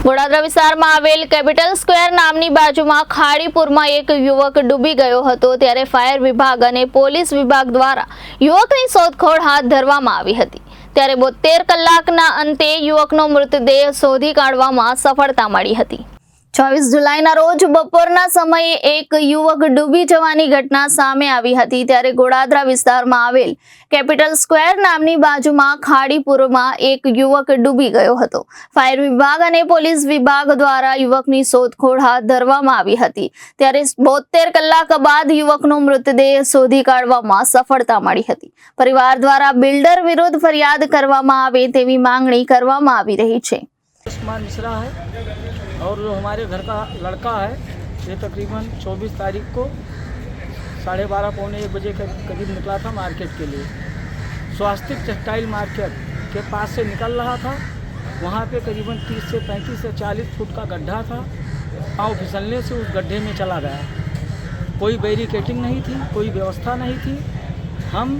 ગોડાદરા વિસ્તારમાં આવેલ capital square નામની બાજુમાં ખાડીપુરમાં એક યુવક ડૂબી ગયો હતો ત્યારે ફાયર વિભાગ અને પોલીસ વિભાગ દ્વારા યુવકની શોધખોળ હાથ ધરવામાં આવી હતી ત્યારે 72 કલાકના અંતે યુવકનો મૃતદેહ શોધી કાઢવામાં સફળતા મળી હતી। 24 જુલાઈના રોજ બપોરના સમયે એક યુવક ડૂબી જવાની ઘટના સામે આવી હતી ત્યારે ગોડાદરા વિસ્તારમાં આવેલ કેપિટલ સ્ક્વેર નામની બાજુમાં ખાડીપુરમાં એક યુવક ડૂબી ગયો હતો। ફાયર વિભાગ અને પોલીસ વિભાગ દ્વારા યુવકની શોધખોળ હાથ ધરવામાં આવી હતી ત્યારે 72 કલાક બાદ યુવકનો મૃતદેહ શોધી કાઢવામાં સફળતા મળી હતી। પરિવાર દ્વારા બિલ્ડર વિરુદ્ધ ફરિયાદ કરવામાં આવે તેવી માંગણી કરવામાં આવી રહી છે। और जो हमारे घर का लड़का है ये तकरीबन 24 तारीख को 12:30 पौने 1 बजे के करीब निकला था मार्केट के लिए। स्वास्तिक टेक्सटाइल मार्केट के पास से निकल रहा था। वहाँ पे करीबन 30 से 35 से 40 फुट का गड्ढा था। पाँव फिसलने से उस गड्ढे में चला गया। कोई बैरिकेटिंग नहीं थी, कोई व्यवस्था नहीं थी। हम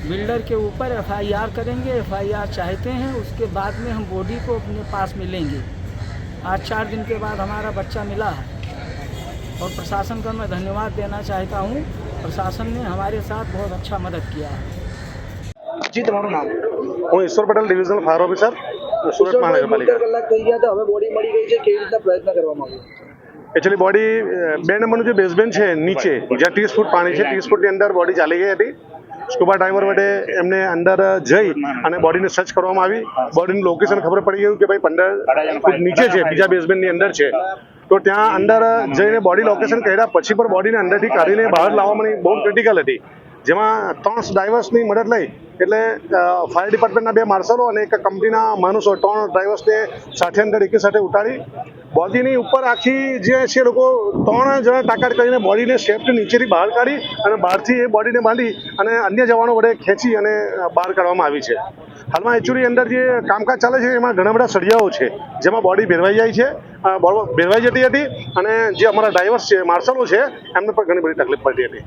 बिल्डर के ऊपर FIR करेंगे। FIR चाहते हैं, उसके बाद में हम बॉडी को अपने पास में लेंगे। आज 4 दिन के बाद हमारा बच्चा मिला है और प्रशासन का मैं धन्यवाद देना चाहता हूँ। प्रशासन ने हमारे साथ बहुत अच्छा मदद किया है। जी તમારું નામ? હું ઈશ્વર Patel, divisional fire officer, Surat મહાનગરપાલિકા। 72 કલાક થઈ ગયા હતા, હવે બોડી મળી ગઈ છે, કેવી રીતના પ્રયત્ન કરવામાં આવ્યો? એકચ્યુઅલી બોડી 2 નંબરનું જે બેઝમેન્ટ છે નીચે જ્યાં 30 ફૂટ પાણી છે, 30 ફૂટની અંદર બોડી ચાલી ગઈ હતી। સ્કુબા ડાઈવર વડે એમને અંદર જઈ અને બોડીને સર્ચ કરવામાં આવી। બોડીનું લોકેશન ખબર પડી ગયું કે ભાઈ 15 ફૂટ નીચે છે, બીજા બેઝમેન્ટની અંદર છે। તો ત્યાં અંદર જઈને બોડી લોકેશન કર્યા પછી પણ બોડીને અંદરથી કાઢીને બહાર લાવવાની બહુ ક્રિટિકલ હતી, જેમાં 3 ડ્રાઈવર્સની મદદ લઈ એટલે ફાયર ડિપાર્ટમેન્ટના 2 માર્શલો અને એક કંપનીના માણસો 3 ડ્રાઈવર્સને સાથે અંદર એકી સાથે ઉતારી બોડીની ઉપર આખી જે છે લોકો 3 જણા તાકાત કરીને બોડીને સેફ્ટી નીચેથી બહાર કાઢી અને બહારથી એ બોડીને બાંધી અને અન્ય જવાનો વડે ખેંચી અને બહાર કાઢવામાં આવી છે। હાલમાં એકચ્યુઅલી અંદર જે કામકાજ ચાલે છે એમાં ઘણા બધા સળિયાઓ છે જેમાં બોડી ભેરવાઈ જાય છે, ભેરવાઈ જતી હતી અને જે અમારા ડ્રાઈવર્સ છે, માર્શલો છે, એમને પણ ઘણી બધી તકલીફ પડતી હતી।